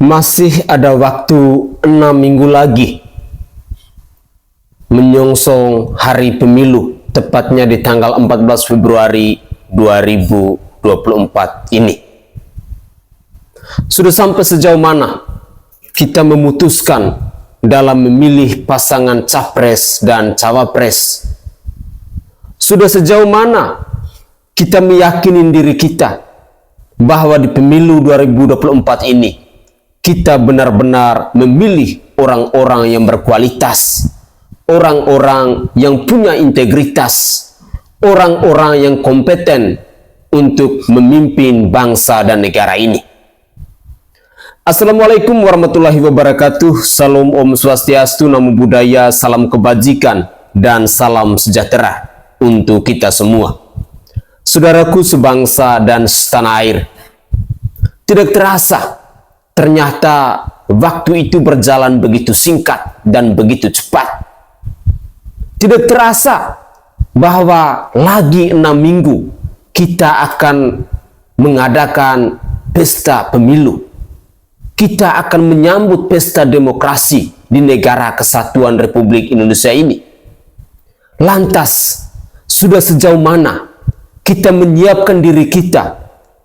Masih ada waktu 6 minggu lagi menyongsong hari pemilu, tepatnya di tanggal 14 Februari 2024 ini. Sudah sampai sejauh mana kita memutuskan dalam memilih pasangan capres dan cawapres? Sudah sejauh mana kita meyakini diri kita bahwa di pemilu 2024 ini kita benar-benar memilih orang-orang yang berkualitas, orang-orang yang punya integritas, orang-orang yang kompeten untuk memimpin bangsa dan negara ini. Assalamualaikum warahmatullahi wabarakatuh. Salam Om Swastiastu, Namo Buddhaya, salam kebajikan dan salam sejahtera untuk kita semua. Saudaraku sebangsa dan setanah air, tidak terasa ternyata waktu itu berjalan begitu singkat dan begitu cepat. Tidak terasa bahwa lagi 6 minggu kita akan mengadakan pesta pemilu. Kita akan menyambut pesta demokrasi di negara kesatuan Republik Indonesia ini. Lantas, sudah sejauh mana kita menyiapkan diri kita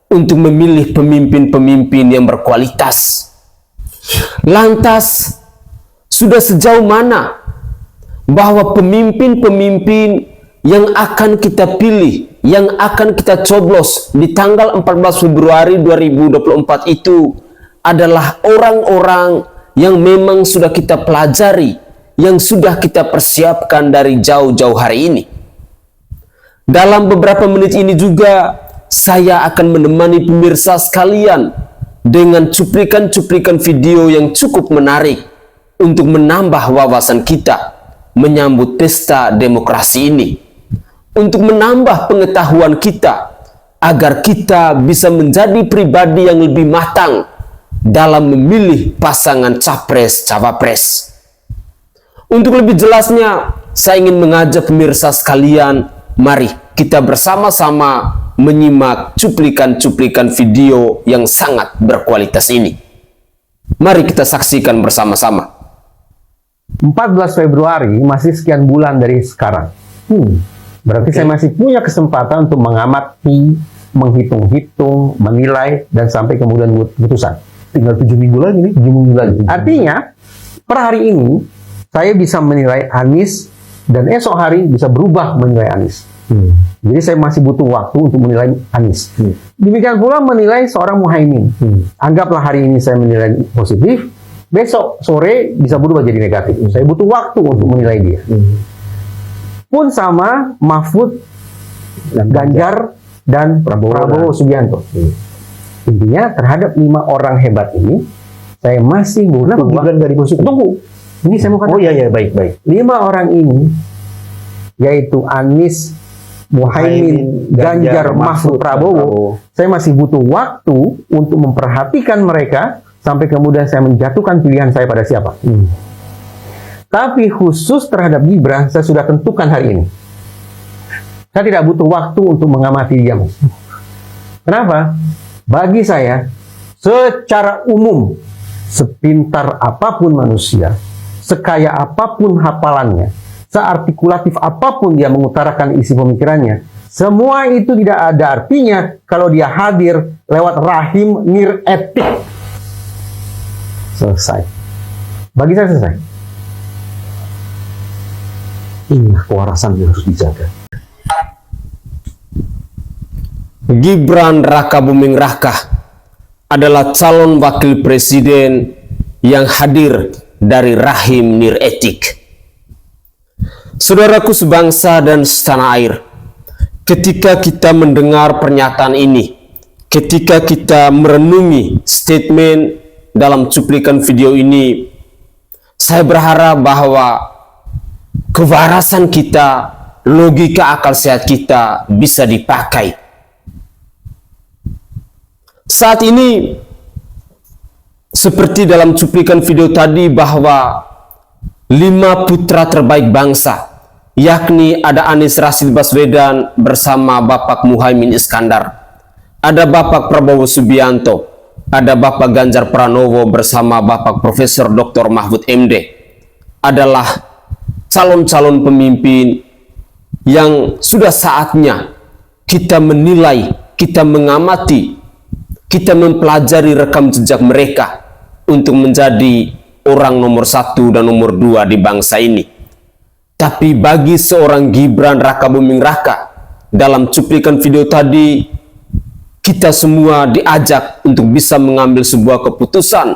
untuk memilih pemimpin-pemimpin yang berkualitas? Lantas, sudah sejauh mana bahwa pemimpin-pemimpin yang akan kita pilih, yang akan kita coblos di tanggal 14 Februari 2024 itu adalah orang-orang yang memang sudah kita pelajari, yang sudah kita persiapkan dari jauh-jauh hari ini. Dalam beberapa menit ini juga saya akan menemani pemirsa sekalian dengan cuplikan-cuplikan video yang cukup menarik untuk menambah wawasan kita menyambut pesta demokrasi ini, untuk menambah pengetahuan kita agar kita bisa menjadi pribadi yang lebih matang dalam memilih pasangan capres-cawapres. Untuk lebih jelasnya, saya ingin mengajak pemirsa sekalian, mari kita bersama-sama menyimak cuplikan-cuplikan video yang sangat berkualitas ini. Mari kita saksikan bersama-sama. 14 Februari masih sekian bulan dari sekarang. Berarti saya masih punya kesempatan untuk mengamati, menghitung-hitung, menilai, dan sampai kemudian buat keputusan. Tinggal 7 minggu lagi nih, 7 minggu lagi. Artinya, per hari ini, saya bisa menilai Anies, dan esok hari bisa berubah menilai Anies. Jadi saya masih butuh waktu untuk menilai Anies. Demikian pula menilai seorang Muhaimin. Anggaplah hari ini saya menilai positif, besok sore bisa berubah jadi negatif. Saya butuh waktu untuk menilai dia. Pun sama Mahfud, Ganjar, dan Prabowo Subianto. Intinya terhadap 5 orang hebat ini, saya masih butuh waktu. Tunggu, ini saya mau katakan. Oh iya, baik. 5 orang ini, yaitu Anies, Muhaimin, Ganjar, Mahfud, Prabowo, saya masih butuh waktu untuk memperhatikan mereka sampai kemudian saya menjatuhkan pilihan saya pada siapa. Tapi khusus terhadap Gibran, saya sudah tentukan hari ini. Saya tidak butuh waktu untuk mengamati dia. Kenapa? Bagi saya, secara umum, sepintar apapun manusia, sekaya apapun hafalannya, seartikulatif apapun dia mengutarakan isi pemikirannya, semua itu tidak ada artinya kalau dia hadir lewat rahim niretik. Selesai. Bagi saya selesai. Inilah kewarasan yang harus dijaga. Gibran Raka Buming Raka adalah calon wakil presiden yang hadir dari rahim niretik. Saudaraku sebangsa dan setanah air, ketika kita mendengar pernyataan ini, ketika kita merenungi statement dalam cuplikan video ini, saya berharap bahwa kewarasan kita, logika akal sehat kita bisa dipakai. Saat ini, seperti dalam cuplikan video tadi, bahwa 5 putra terbaik bangsa, yakni ada Anies Rashid Baswedan bersama Bapak Muhaimin Iskandar, ada Bapak Prabowo Subianto, ada Bapak Ganjar Pranowo bersama Bapak Profesor Dr. Mahfud MD adalah calon-calon pemimpin yang sudah saatnya kita menilai, kita mengamati, kita mempelajari rekam jejak mereka untuk menjadi orang nomor 1 dan nomor 2 di bangsa ini. Tapi bagi seorang Gibran Rakabuming Raka, dalam cuplikan video tadi, kita semua diajak untuk bisa mengambil sebuah keputusan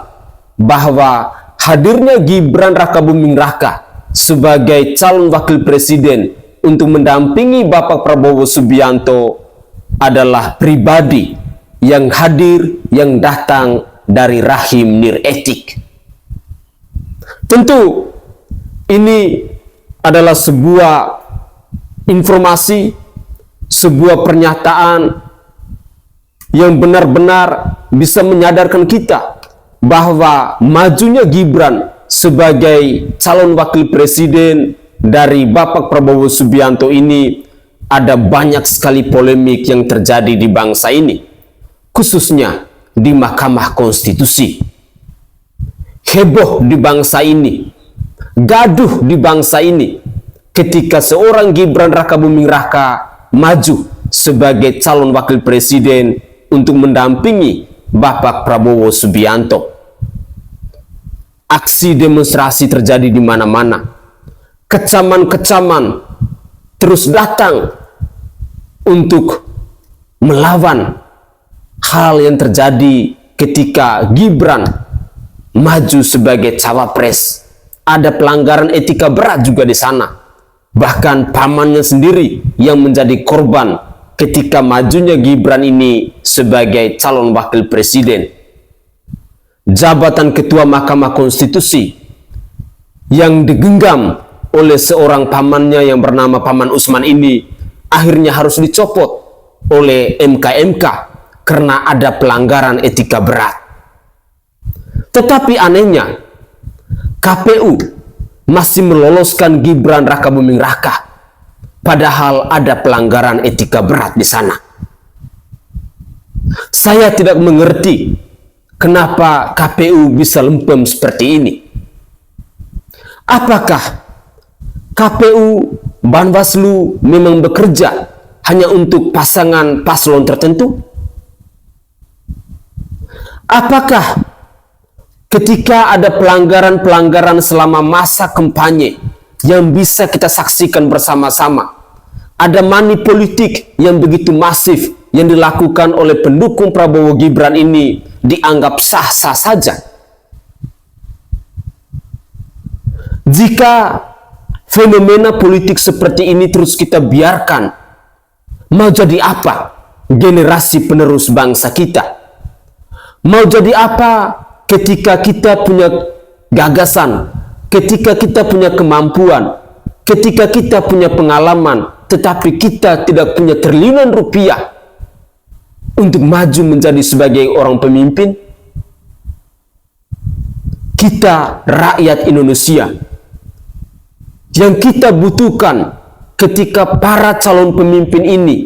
bahwa hadirnya Gibran Rakabuming Raka sebagai calon wakil presiden untuk mendampingi Bapak Prabowo Subianto adalah pribadi yang hadir, yang datang dari rahim Niretik. Tentu ini adalah sebuah informasi, sebuah pernyataan yang benar-benar bisa menyadarkan kita bahwa majunya Gibran sebagai calon wakil presiden dari Bapak Prabowo Subianto ini ada banyak sekali polemik yang terjadi di bangsa ini, khususnya di Mahkamah Konstitusi. Heboh di bangsa ini, gaduh di bangsa ini ketika seorang Gibran Rakabuming Raka maju sebagai calon wakil presiden untuk mendampingi Bapak Prabowo Subianto. Aksi demonstrasi terjadi di mana-mana. Kecaman-kecaman terus datang untuk melawan hal yang terjadi ketika Gibran maju sebagai cawapres. Ada pelanggaran etika berat juga di sana. Bahkan pamannya sendiri yang menjadi korban ketika majunya Gibran ini sebagai calon wakil presiden. Jabatan Ketua Mahkamah Konstitusi yang digenggam oleh seorang pamannya yang bernama Paman Usman ini akhirnya harus dicopot oleh MK karena ada pelanggaran etika berat. Tetapi anehnya, KPU masih meloloskan Gibran Rakabuming Raka padahal ada pelanggaran etika berat di sana. Saya tidak mengerti kenapa KPU bisa lempem seperti ini. Apakah KPU Bawaslu memang bekerja hanya untuk pasangan paslon tertentu? Apakah ketika ada pelanggaran-pelanggaran selama masa kampanye yang bisa kita saksikan bersama-sama, ada money politik yang begitu masif yang dilakukan oleh pendukung Prabowo Gibran ini dianggap sah-sah saja? Jika fenomena politik seperti ini terus kita biarkan, mau jadi apa generasi penerus bangsa kita? Mau jadi apa ketika kita punya gagasan, ketika kita punya kemampuan, ketika kita punya pengalaman, tetapi kita tidak punya triliunan rupiah untuk maju menjadi sebagai orang pemimpin? Kita rakyat Indonesia, yang kita butuhkan ketika para calon pemimpin ini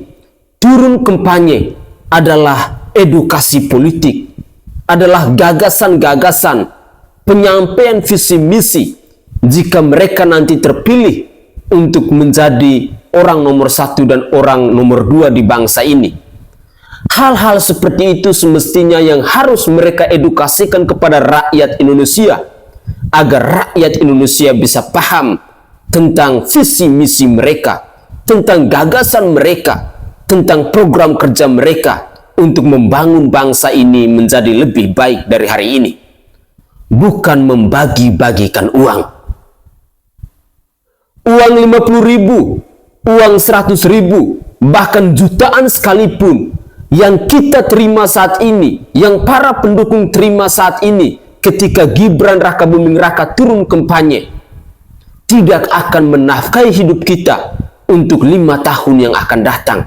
turun kampanye adalah edukasi politik, adalah gagasan-gagasan, penyampaian visi misi jika mereka nanti terpilih untuk menjadi orang nomor 1 dan orang nomor 2 di bangsa ini. Hal-hal seperti itu semestinya yang harus mereka edukasikan kepada rakyat Indonesia agar rakyat Indonesia bisa paham tentang visi misi mereka, tentang gagasan mereka, tentang program kerja mereka untuk membangun bangsa ini menjadi lebih baik dari hari ini. Bukan membagi-bagikan uang. Uang 50.000, uang 100.000, bahkan jutaan sekalipun yang kita terima saat ini, yang para pendukung terima saat ini ketika Gibran Rakabuming Raka turun kampanye, tidak akan menafkahi hidup kita untuk 5 tahun yang akan datang.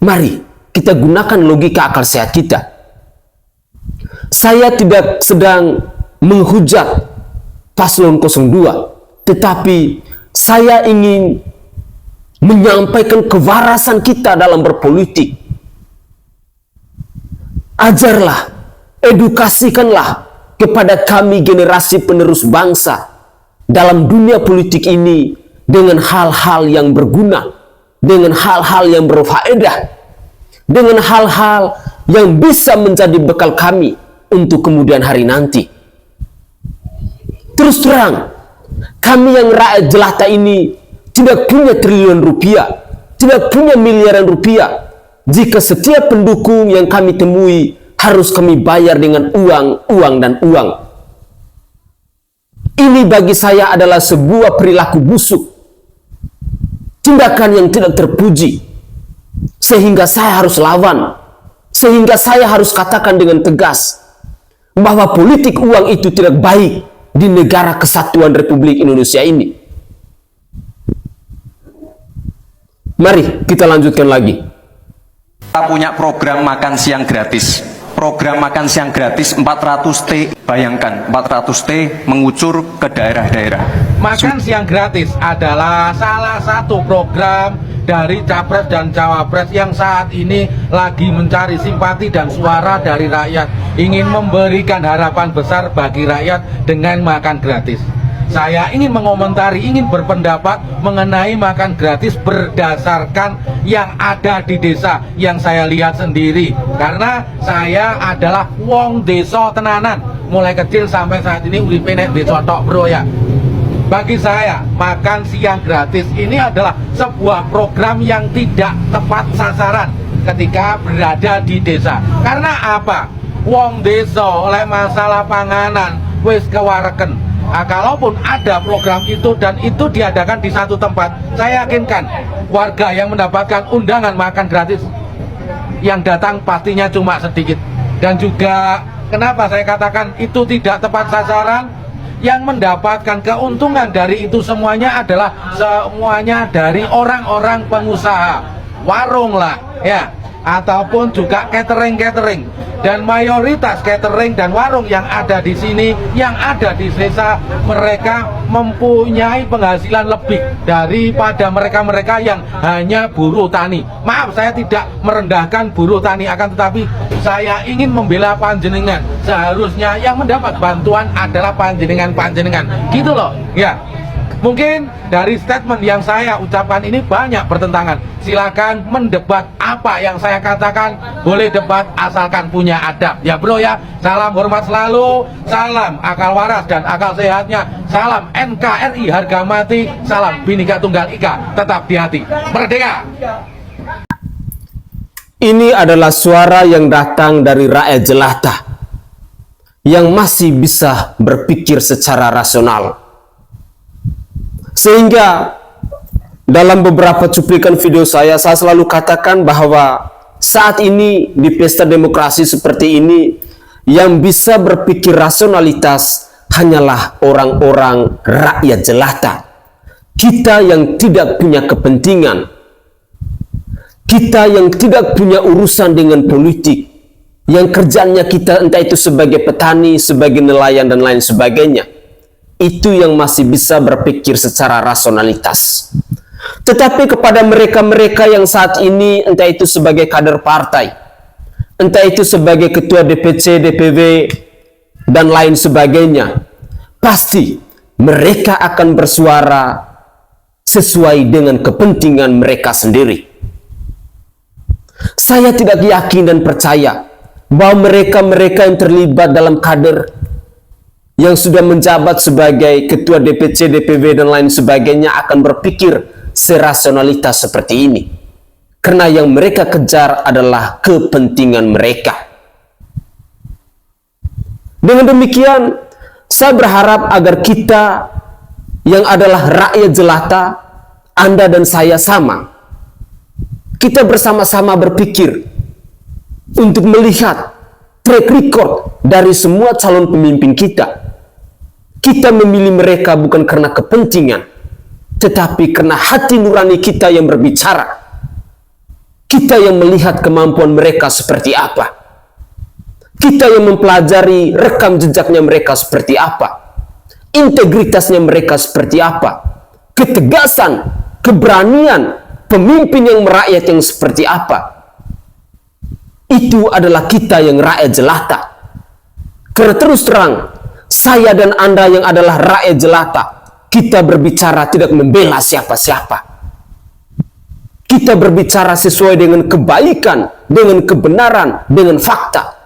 Mari kita gunakan logika akal sehat kita. Saya tidak sedang menghujat paslon 02, tetapi saya ingin menyampaikan kewarasan kita dalam berpolitik. Ajarlah, edukasikanlah kepada kami generasi penerus bangsa dalam dunia politik ini dengan hal-hal yang berguna, dengan hal-hal yang berfaedah, dengan hal-hal yang bisa menjadi bekal kami untuk kemudian hari nanti. Terus terang, kami yang rakyat jelata ini tidak punya triliun rupiah, tidak punya miliaran rupiah, jika setiap pendukung yang kami temui harus kami bayar dengan uang dan uang. Ini bagi saya adalah sebuah perilaku busuk, tindakan yang tidak terpuji, sehingga saya harus lawan, sehingga saya harus katakan dengan tegas bahwa politik uang itu tidak baik di negara kesatuan Republik Indonesia ini. Mari kita lanjutkan lagi. Kita punya program makan siang gratis. Program makan siang gratis 400T. Bayangkan 400T mengucur ke daerah-daerah. Makan siang gratis adalah salah satu program dari Capres dan Cawapres yang saat ini lagi mencari simpati dan suara dari rakyat, ingin memberikan harapan besar bagi rakyat dengan makan gratis. Saya ingin mengomentari, ingin berpendapat mengenai makan gratis berdasarkan yang ada di desa yang saya lihat sendiri. Karena saya adalah wong desa tenanan, mulai kecil sampai saat ini uripe nek desa tok bro ya. Bagi saya, makan siang gratis ini adalah sebuah program yang tidak tepat sasaran ketika berada di desa. Karena apa? Wong desa oleh masalah panganan wis kewareken. Nah, kalaupun ada program itu dan itu diadakan di satu tempat, saya yakinkan warga yang mendapatkan undangan makan gratis yang datang pastinya cuma sedikit. Dan juga kenapa saya katakan itu tidak tepat sasaran, yang mendapatkan keuntungan dari itu semuanya adalah semuanya dari orang-orang pengusaha warung lah ya, ataupun juga catering. Dan mayoritas catering dan warung yang ada di sini, yang ada di desa, mereka mempunyai penghasilan lebih daripada mereka-mereka yang hanya buruh tani. Maaf, saya tidak merendahkan buruh tani, akan tetapi saya ingin membela panjenengan. Seharusnya yang mendapat bantuan adalah panjenengan, gitu loh ya. Mungkin dari statement yang saya ucapkan ini banyak bertentangan. Silakan mendebat apa yang saya katakan, boleh debat asalkan punya adab ya bro ya. Salam hormat selalu, salam akal waras dan akal sehatnya, salam NKRI harga mati, salam Bhinneka Tunggal Ika tetap di hati. Merdeka. Ini adalah suara yang datang dari rakyat jelata yang masih bisa berpikir secara rasional. Sehingga dalam beberapa cuplikan video saya selalu katakan bahwa saat ini di pesta demokrasi seperti ini, yang bisa berpikir rasionalitas hanyalah orang-orang rakyat jelata. Kita yang tidak punya kepentingan, kita yang tidak punya urusan dengan politik, yang kerjanya kita entah itu sebagai petani, sebagai nelayan dan lain sebagainya, itu yang masih bisa berpikir secara rasionalitas. Tetapi kepada mereka-mereka yang saat ini entah itu sebagai kader partai, entah itu sebagai ketua DPC, DPW dan lain sebagainya, pasti mereka akan bersuara sesuai dengan kepentingan mereka sendiri. Saya tidak yakin dan percaya bahwa mereka-mereka yang terlibat dalam kader, yang sudah menjabat sebagai ketua DPC, DPW dan lain sebagainya akan berpikir serasionalitas seperti ini. Karena yang mereka kejar adalah kepentingan mereka. Dengan demikian, saya berharap agar kita yang adalah rakyat jelata, Anda dan saya sama, kita bersama-sama berpikir untuk melihat track record dari semua calon pemimpin kita. Kita memilih mereka bukan karena kepentingan, tetapi karena hati nurani kita yang berbicara. Kita yang melihat kemampuan mereka seperti apa. Kita yang mempelajari rekam jejaknya mereka seperti apa. Integritasnya mereka seperti apa. Ketegasan, keberanian, pemimpin yang merakyat yang seperti apa. itu adalah kita yang rakyat jelata. Karena terus terang, saya dan Anda yang adalah rakyat jelata, kita berbicara tidak membela siapa-siapa. Kita berbicara sesuai dengan kebaikan, dengan kebenaran, dengan fakta.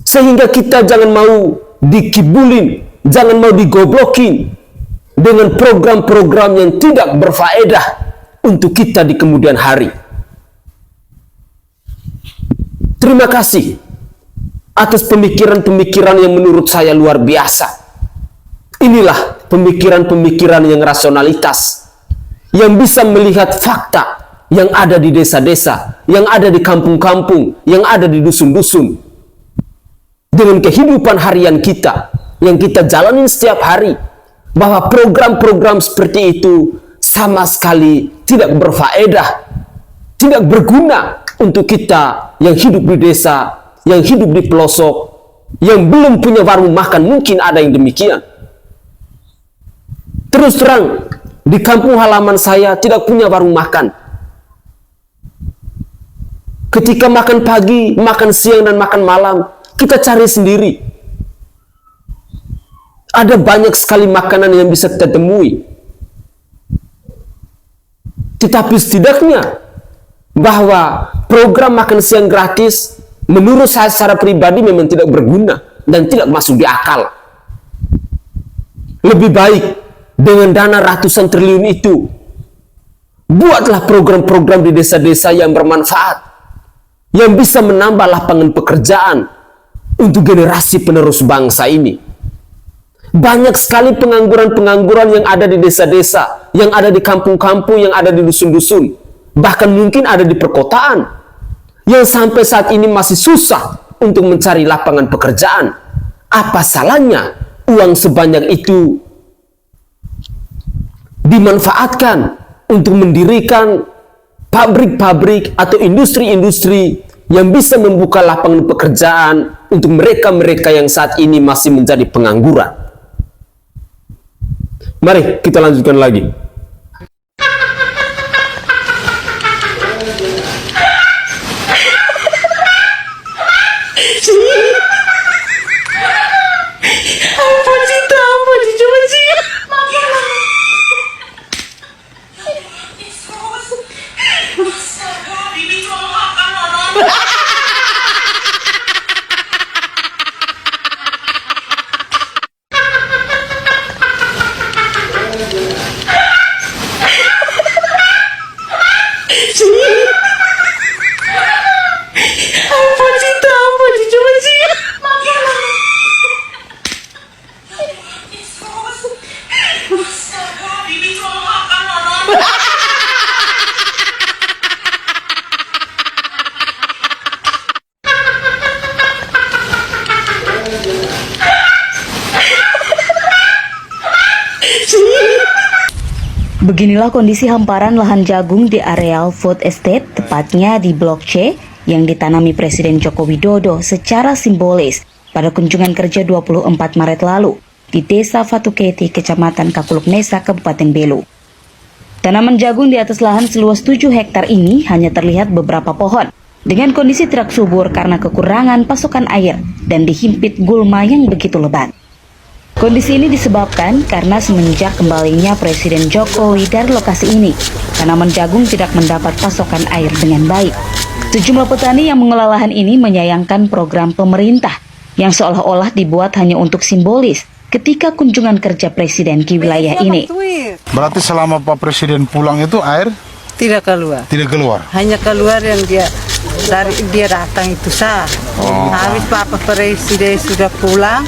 Sehingga kita jangan mau dikibulin, jangan mau digoblokin dengan program-program yang tidak berfaedah untuk kita di kemudian hari. Terima kasih atas pemikiran-pemikiran yang menurut saya luar biasa. Inilah pemikiran-pemikiran yang rasionalitas, yang bisa melihat fakta yang ada di desa-desa, yang ada di kampung-kampung, yang ada di dusun-dusun, dengan kehidupan harian kita yang kita jalani setiap hari, bahwa program-program seperti itu sama sekali tidak berfaedah, tidak berguna untuk kita yang hidup di desa, yang hidup di pelosok, yang belum punya warung makan. Mungkin ada yang demikian. Terus terang, di kampung halaman saya tidak punya warung makan. Ketika makan pagi, makan siang, dan makan malam, kita cari sendiri. Ada banyak sekali makanan yang bisa kita temui. Tetapi setidaknya bahwa program makan siang gratis menurut saya secara pribadi memang tidak berguna dan tidak masuk di akal. Lebih baik dengan dana ratusan triliun itu, buatlah program-program di desa-desa yang bermanfaat, yang bisa menambah lapangan pekerjaan untuk generasi penerus bangsa ini. Banyak sekali pengangguran-pengangguran yang ada di desa-desa, yang ada di kampung-kampung, yang ada di dusun-dusun, bahkan mungkin ada di perkotaan, yang sampai saat ini masih susah untuk mencari lapangan pekerjaan. Apa salahnya uang sebanyak itu dimanfaatkan untuk mendirikan pabrik-pabrik atau industri-industri yang bisa membuka lapangan pekerjaan untuk mereka-mereka yang saat ini masih menjadi pengangguran. Mari kita lanjutkan lagi. Beginilah kondisi hamparan lahan jagung di areal food estate, tepatnya di Blok C, yang ditanami Presiden Joko Widodo secara simbolis pada kunjungan kerja 24 Maret lalu di Desa Fatuketi, Kecamatan Kakuluk Nesa, Kabupaten Belu. Tanaman jagung di atas lahan seluas 7 hektar ini hanya terlihat beberapa pohon, dengan kondisi tidak subur karena kekurangan pasokan air dan dihimpit gulma yang begitu lebat. Kondisi ini disebabkan karena semenjak kembalinya Presiden Jokowi dari lokasi ini, tanaman jagung tidak mendapat pasokan air dengan baik. Sejumlah petani yang mengelola lahan ini menyayangkan program pemerintah yang seolah-olah dibuat hanya untuk simbolis ketika kunjungan kerja Presiden ke wilayah ini. Berarti selama Pak Presiden pulang itu air tidak keluar. Tidak keluar. Hanya keluar yang dia datang itu sah. Habis Pak Presiden sudah pulang,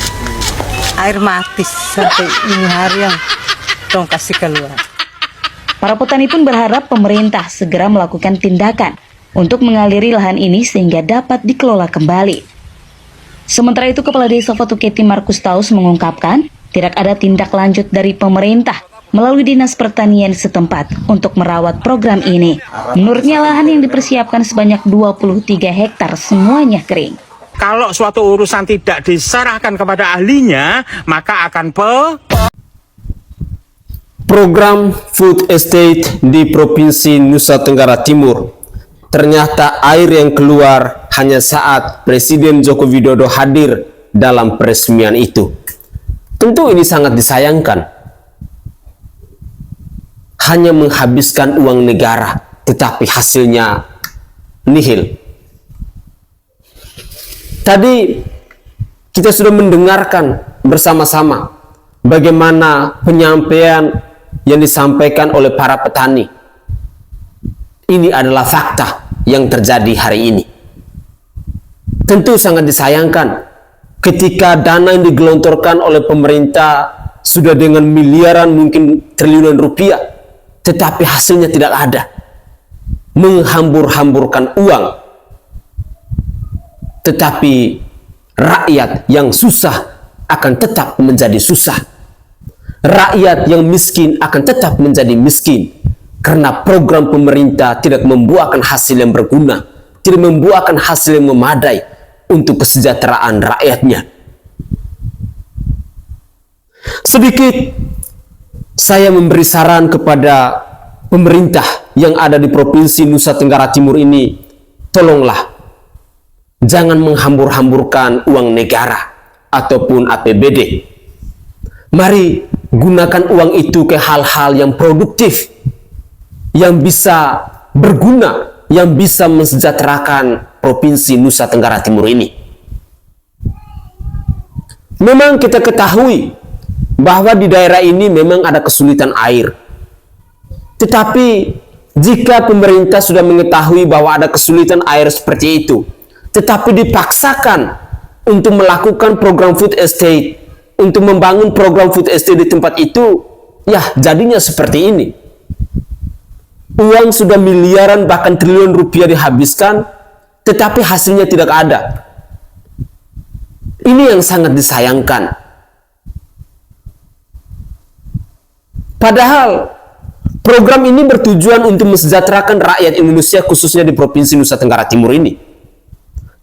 air mati sampai ini hari yang dong kasih keluar. Para petani pun berharap pemerintah segera melakukan tindakan untuk mengaliri lahan ini sehingga dapat dikelola kembali. Sementara itu, Kepala Desa Fatuketi Markus Taus mengungkapkan tidak ada tindak lanjut dari pemerintah melalui Dinas Pertanian setempat untuk merawat program ini. Menurutnya lahan yang dipersiapkan sebanyak 23 hektar semuanya kering. Kalau suatu urusan tidak diserahkan kepada ahlinya, maka akan Program food estate di Provinsi Nusa Tenggara Timur ternyata air yang keluar hanya saat Presiden Joko Widodo hadir dalam peresmian itu. Tentu ini sangat disayangkan. Hanya menghabiskan uang negara, tetapi hasilnya nihil. Tadi kita sudah mendengarkan bersama-sama bagaimana penyampaian yang disampaikan oleh para petani. Ini adalah fakta yang terjadi hari ini. Tentu sangat disayangkan ketika dana yang digelontorkan oleh pemerintah sudah dengan miliaran, mungkin triliunan rupiah, tetapi hasilnya tidak ada. Menghambur-hamburkan uang, tetapi rakyat yang susah akan tetap menjadi susah. Rakyat yang miskin akan tetap menjadi miskin, karena program pemerintah tidak membuahkan hasil yang berguna, tidak membuahkan hasil yang memadai untuk kesejahteraan rakyatnya. Sedikit saya memberi saran kepada pemerintah yang ada di Provinsi Nusa Tenggara Timur ini, tolonglah jangan menghambur-hamburkan uang negara ataupun APBD. Mari gunakan uang itu ke hal-hal yang produktif, yang bisa berguna, yang bisa mensejahterakan Provinsi Nusa Tenggara Timur ini. Memang kita ketahui bahwa di daerah ini memang ada kesulitan air. Tetapi jika pemerintah sudah mengetahui bahwa ada kesulitan air seperti itu, tetapi dipaksakan untuk melakukan program food estate, untuk membangun program food estate di tempat itu, ya jadinya seperti ini. Uang sudah miliaran bahkan triliun rupiah dihabiskan, tetapi hasilnya tidak ada. Ini yang sangat disayangkan. Padahal program ini bertujuan untuk mensejahterakan rakyat Indonesia, khususnya di Provinsi Nusa Tenggara Timur ini.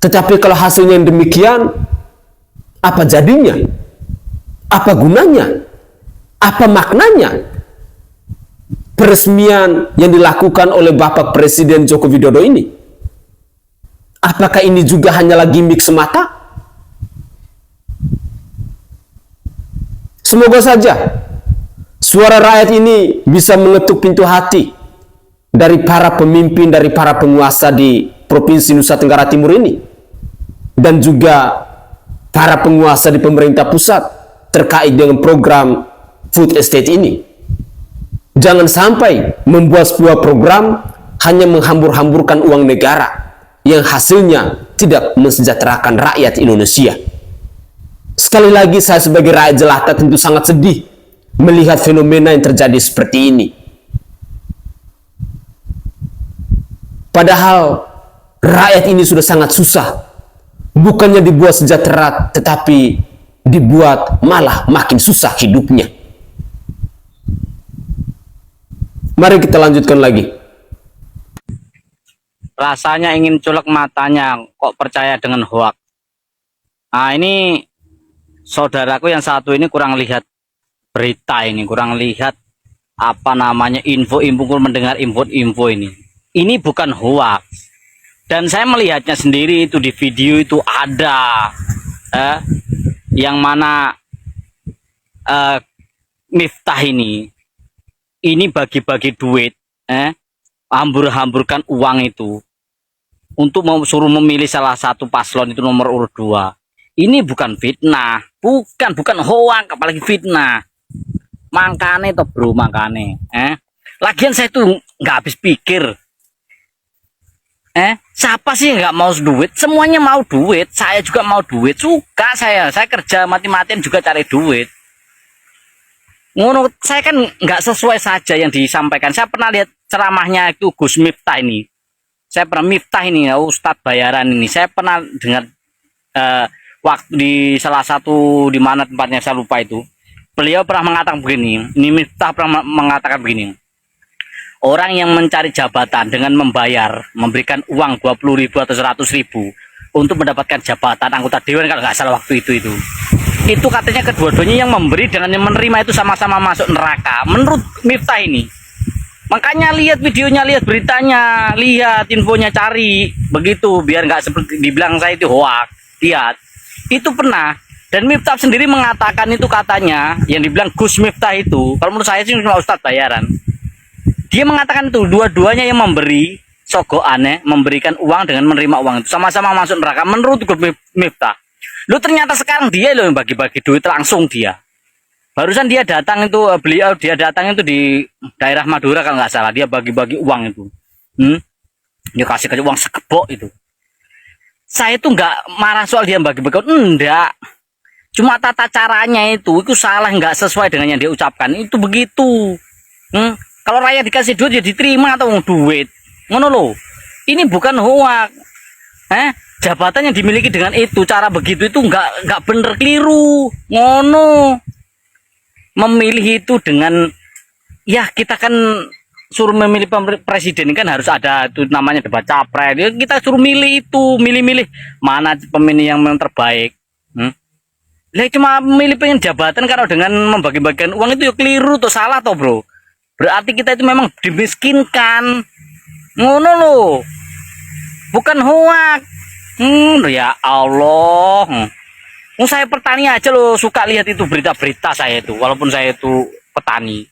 Tetapi kalau hasilnya yang demikian, apa jadinya? Apa gunanya? Apa maknanya? Peresmian yang dilakukan oleh Bapak Presiden Joko Widodo ini, apakah ini juga hanyalah gimmick semata? Semoga saja suara rakyat ini bisa mengetuk pintu hati dari para pemimpin, dari para penguasa di Provinsi Nusa Tenggara Timur ini, dan juga para penguasa di pemerintah pusat terkait dengan program food estate ini. Jangan sampai membuat sebuah program hanya menghambur-hamburkan uang negara yang hasilnya tidak mensejahterakan rakyat Indonesia. Sekali lagi, saya sebagai rakyat jelata tentu sangat sedih melihat fenomena yang terjadi seperti ini. Padahal rakyat ini sudah sangat susah. Bukannya dibuat sejahtera, tetapi dibuat malah makin susah hidupnya. Mari kita lanjutkan lagi. Rasanya ingin culek matanya, kok percaya dengan hoak. Nah, ini saudaraku yang satu ini kurang lihat berita ini, kurang lihat apa namanya info-info, mendengar info-info ini. Ini bukan hoak. Dan saya melihatnya sendiri itu di video itu ada yang mana Miftah ini bagi-bagi duit, hambur-hamburkan uang itu untuk suruh memilih salah satu paslon itu nomor urut 2. Ini bukan fitnah, bukan hoak, apalagi fitnah. Makane toh bro, makane. Lagian saya tuh nggak habis pikir. Siapa sih nggak mau duit? Semuanya mau duit. Saya juga mau duit. Suka saya kerja mati-matian juga cari duit. Ngono, saya kan nggak sesuai saja yang disampaikan. Saya pernah lihat ceramahnya itu Gus Miftah ini. Saya pernah Miftah ini, Ustadz bayaran ini. Saya pernah dengar waktu di salah satu di mana tempatnya saya lupa itu. Beliau pernah mengatakan begini. Ini Miftah pernah mengatakan begini. Orang yang mencari jabatan dengan memberikan uang 20.000 atau 100.000 untuk mendapatkan jabatan anggota dewan kalau nggak salah waktu itu. Itu katanya kedua-duanya yang memberi dengan yang menerima itu sama-sama masuk neraka. Menurut Miftah ini, Makanya lihat videonya, lihat beritanya, lihat infonya, cari begitu biar nggak seperti dibilang saya itu hoak. Lihat, itu pernah. Dan Miftah sendiri mengatakan itu, katanya yang dibilang Gus Miftah itu, kalau menurut saya sih cuma Ustadz bayaran. Dia mengatakan itu dua-duanya yang memberi sogoannya, memberikan uang dengan menerima uang itu sama-sama masuk neraka menurut Gus Miftah. Lu ternyata sekarang dia loh yang bagi-bagi duit langsung dia. Barusan dia datang itu, dia datang itu di daerah Madura kalau nggak salah, dia bagi-bagi uang itu. Dia kasih uang sekebok itu. Saya tuh nggak marah soal dia bagi-bagi, enggak. Cuma tata caranya itu salah, nggak sesuai dengan yang dia ucapkan. Itu begitu. Kalau rakyat dikasih duit ya diterima atau duit. Ngono loh. Ini bukan hoak. Jabatan yang dimiliki dengan itu, cara begitu itu nggak bener, keliru. Ngono. Memilih itu dengan, ya kita kan suruh memilih presiden kan harus ada itu namanya debat capres. Ya, kita suruh milih itu, milih-milih mana pemilih yang terbaik. Lah cuma milih pengen jabatan kalau dengan membagi-bagikan uang itu ya keliru atau salah toh bro. Berarti kita itu memang dimiskinkan. Ngono loh. Bukan hoak. Ya Allah. Saya petani aja loh, suka lihat itu berita-berita saya itu, walaupun saya itu petani.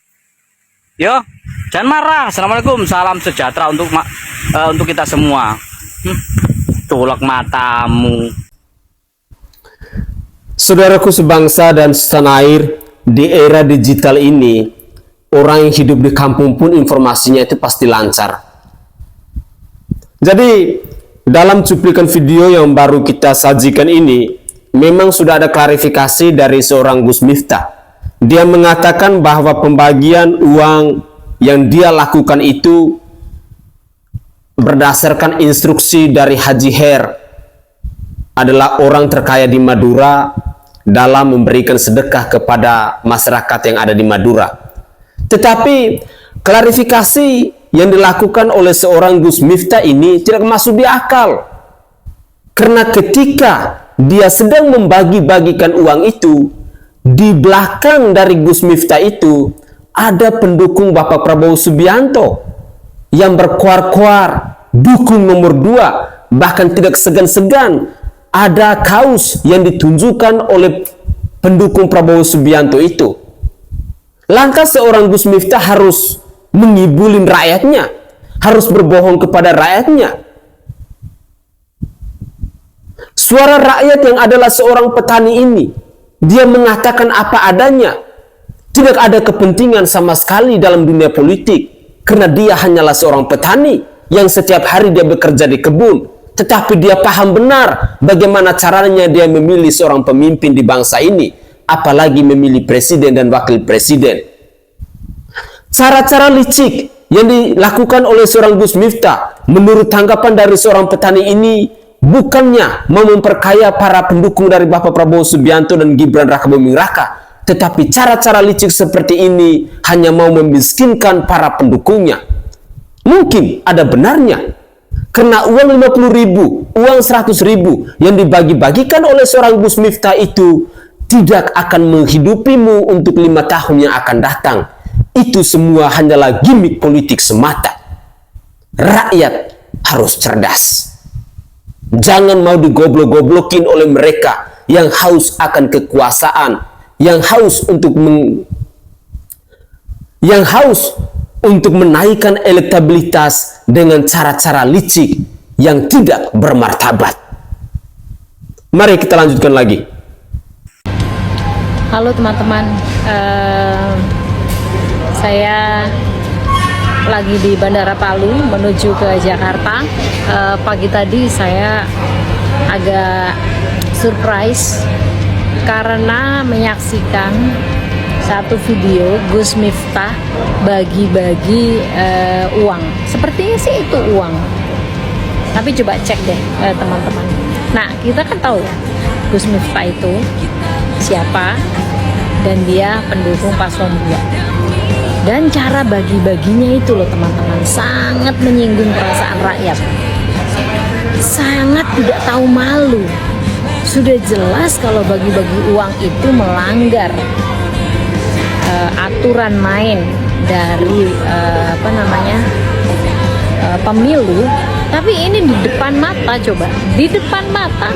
Yo, jangan marah. Assalamualaikum, salam sejahtera untuk kita semua. Tolak matamu. Saudaraku sebangsa dan setanah air, di era digital ini, orang yang hidup di kampung pun informasinya itu pasti lancar. Jadi, dalam cuplikan video yang baru kita sajikan ini, memang sudah ada klarifikasi dari seorang Gus Miftah. Dia mengatakan bahwa pembagian uang yang dia lakukan itu berdasarkan instruksi dari Haji Her, adalah orang terkaya di Madura, dalam memberikan sedekah kepada masyarakat yang ada di Madura. Tetapi klarifikasi yang dilakukan oleh seorang Gus Miftah ini tidak masuk di akal. Karena ketika dia sedang membagi-bagikan uang itu, di belakang dari Gus Miftah itu ada pendukung Bapak Prabowo Subianto yang berkuar-kuar dukung nomor 2, bahkan tidak segan-segan ada kaos yang ditunjukkan oleh pendukung Prabowo Subianto itu. Langkah seorang Gus Miftah harus mengibulin rakyatnya, harus berbohong kepada rakyatnya. Suara rakyat yang adalah seorang petani ini, dia mengatakan apa adanya. Tidak ada kepentingan sama sekali dalam dunia politik, karena dia hanyalah seorang petani yang setiap hari dia bekerja di kebun. Tetapi dia paham benar bagaimana caranya dia memilih seorang pemimpin di bangsa ini, apalagi memilih presiden dan wakil presiden. Cara-cara licik yang dilakukan oleh seorang Gus Miftah, menurut tanggapan dari seorang petani ini, bukannya mau memperkaya para pendukung dari Bapak Prabowo Subianto dan Gibran Rakabuming Raka, tetapi cara-cara licik seperti ini hanya mau memiskinkan para pendukungnya. Mungkin ada benarnya, karena uang 50.000, uang 100.000 yang dibagi-bagikan oleh seorang Gus Miftah itu tidak akan menghidupimu untuk 5 tahun yang akan datang. Itu semua hanyalah gimmick politik semata. Rakyat harus cerdas. Jangan mau digoblok-goblokin oleh mereka yang haus akan kekuasaan, yang haus untuk menaikkan elektabilitas dengan cara-cara licik yang tidak bermartabat. Mari kita lanjutkan lagi. Halo teman-teman, saya lagi di Bandara Palu menuju ke Jakarta. Pagi tadi saya agak surprise karena menyaksikan satu video Gus Miftah bagi-bagi uang. Sepertinya sih itu uang, tapi coba cek deh teman-teman. Nah, kita kan tahu ya Gus Miftah itu siapa, dan dia pendukung paslon 2. Dan cara bagi-baginya itu loh teman-teman, sangat menyinggung perasaan rakyat, sangat tidak tahu malu. Sudah jelas kalau bagi-bagi uang itu melanggar aturan main dari pemilu, tapi ini di depan mata, coba di depan mata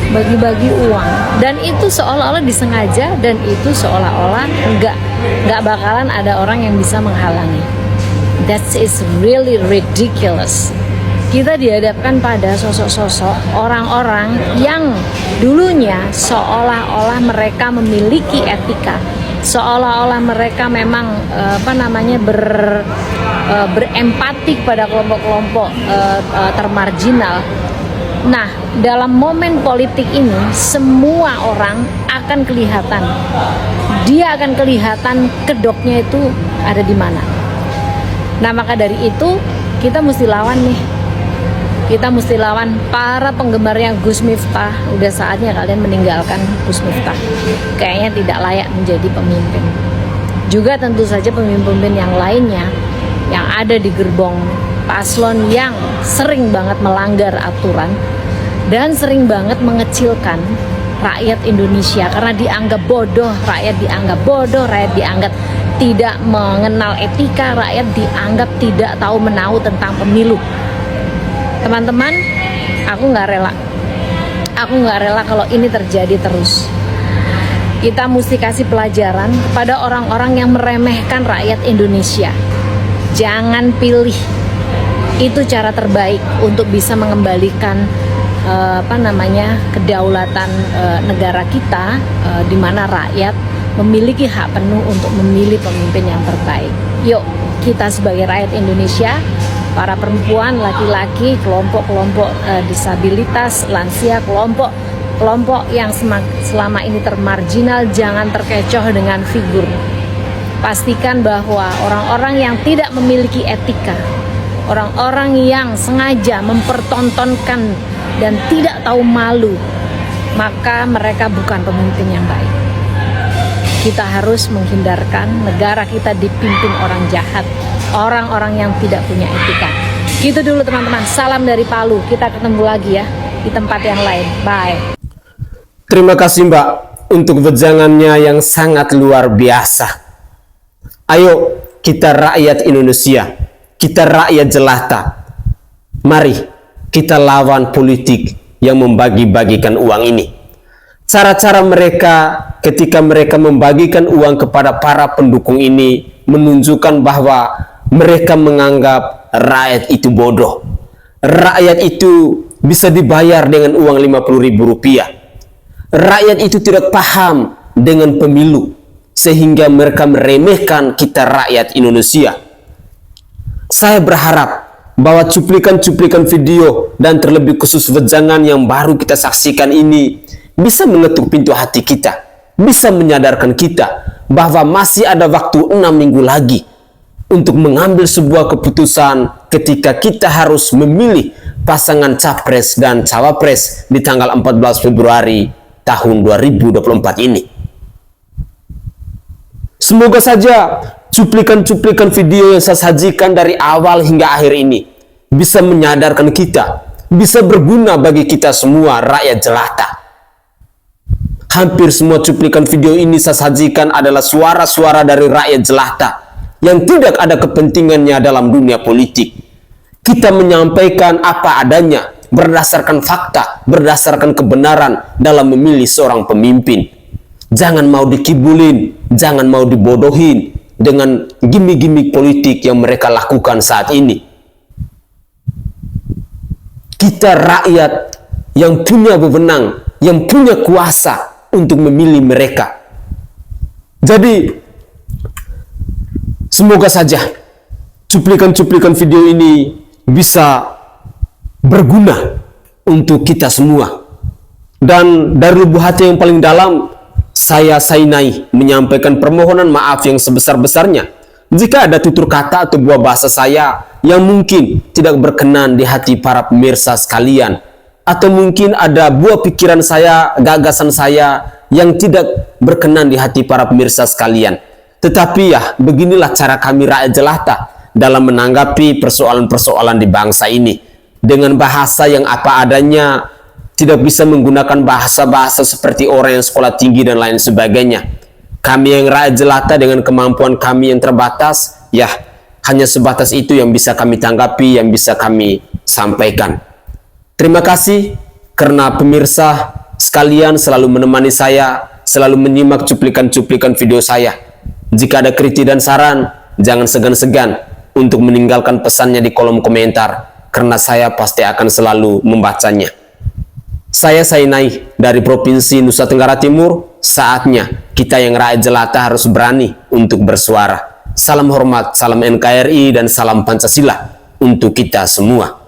bagi-bagi uang, dan itu seolah-olah disengaja, dan itu seolah-olah nggak bakalan ada orang yang bisa menghalangi. That is really ridiculous. Kita dihadapkan pada sosok-sosok orang-orang yang dulunya seolah-olah mereka memiliki etika, seolah-olah mereka memang berempati pada kelompok-kelompok termarginal. Nah, dalam momen politik ini semua orang akan kelihatan. Dia akan kelihatan kedoknya itu ada di mana. Nah, maka dari itu kita mesti lawan nih. Kita mesti lawan para penggemarnya Gus Miftah. Udah saatnya kalian meninggalkan Gus Miftah. Kayaknya tidak layak menjadi pemimpin. Juga tentu saja pemimpin yang lainnya yang ada di gerbong paslon yang sering banget melanggar aturan dan sering banget mengecilkan rakyat Indonesia karena dianggap bodoh, rakyat dianggap tidak mengenal etika, rakyat dianggap tidak tahu menahu tentang pemilu. Teman-teman, aku nggak rela kalau ini terjadi terus. Kita mesti kasih pelajaran kepada orang-orang yang meremehkan rakyat Indonesia. Jangan pilih. Itu cara terbaik untuk bisa mengembalikan kedaulatan negara kita, di mana rakyat memiliki hak penuh untuk memilih pemimpin yang terbaik. Yuk, kita sebagai rakyat Indonesia, para perempuan, laki-laki, kelompok-kelompok disabilitas, lansia, kelompok yang selama ini termarginal, jangan terkecoh dengan figur. Pastikan bahwa orang-orang yang tidak memiliki etika, orang-orang yang sengaja mempertontonkan dan tidak tahu malu, maka mereka bukan pemimpin yang baik. Kita harus menghindarkan negara kita dipimpin orang jahat, orang-orang yang tidak punya etika. Gitu dulu teman-teman, salam dari Palu. Kita ketemu lagi ya di tempat yang lain. Bye. Terima kasih Mbak untuk wejangannya yang sangat luar biasa. Ayo kita rakyat Indonesia, kita rakyat jelata. Mari kita lawan politik yang membagi-bagikan uang ini. Cara-cara mereka ketika mereka membagikan uang kepada para pendukung ini menunjukkan bahwa mereka menganggap rakyat itu bodoh. Rakyat itu bisa dibayar dengan uang Rp50.000. Rakyat itu tidak paham dengan pemilu, sehingga mereka meremehkan kita rakyat Indonesia. Saya berharap bahwa cuplikan-cuplikan video dan terlebih khusus wejangan yang baru kita saksikan ini bisa mengetuk pintu hati kita, bisa menyadarkan kita bahwa masih ada waktu 6 minggu lagi untuk mengambil sebuah keputusan ketika kita harus memilih pasangan capres dan cawapres di tanggal 14 Februari tahun 2024 ini. Semoga saja cuplikan-cuplikan video yang saya sajikan dari awal hingga akhir ini bisa menyadarkan kita, bisa berguna bagi kita semua rakyat jelata. Hampir semua cuplikan video ini saya sajikan adalah suara-suara dari rakyat jelata yang tidak ada kepentingannya dalam dunia politik. Kita menyampaikan apa adanya, berdasarkan fakta, berdasarkan kebenaran dalam memilih seorang pemimpin. Jangan mau dikibulin, jangan mau dibodohin dengan gimmick-gimmick politik yang mereka lakukan saat ini. Kita rakyat yang punya wewenang, yang punya kuasa untuk memilih mereka. Jadi, semoga saja cuplikan-cuplikan video ini bisa berguna untuk kita semua. Dan dari lubuk hati yang paling dalam, saya Sainai menyampaikan permohonan maaf yang sebesar-besarnya jika ada tutur kata atau buah bahasa saya yang mungkin tidak berkenan di hati para pemirsa sekalian, atau mungkin ada buah pikiran saya, gagasan saya yang tidak berkenan di hati para pemirsa sekalian. Tetapi ya, beginilah cara kami rakyat jelata dalam menanggapi persoalan-persoalan di bangsa ini. Dengan bahasa yang apa adanya, tidak bisa menggunakan bahasa-bahasa seperti orang yang sekolah tinggi dan lain sebagainya. Kami yang rakyat jelata dengan kemampuan kami yang terbatas, ya hanya sebatas itu yang bisa kami tanggapi, yang bisa kami sampaikan. Terima kasih karena pemirsa sekalian selalu menemani saya, selalu menyimak cuplikan-cuplikan video saya. Jika ada kritik dan saran, jangan segan-segan untuk meninggalkan pesannya di kolom komentar, karena saya pasti akan selalu membacanya. Saya Sainai dari Provinsi Nusa Tenggara Timur. Saatnya kita yang rakyat jelata harus berani untuk bersuara. Salam hormat, salam NKRI, dan salam Pancasila untuk kita semua.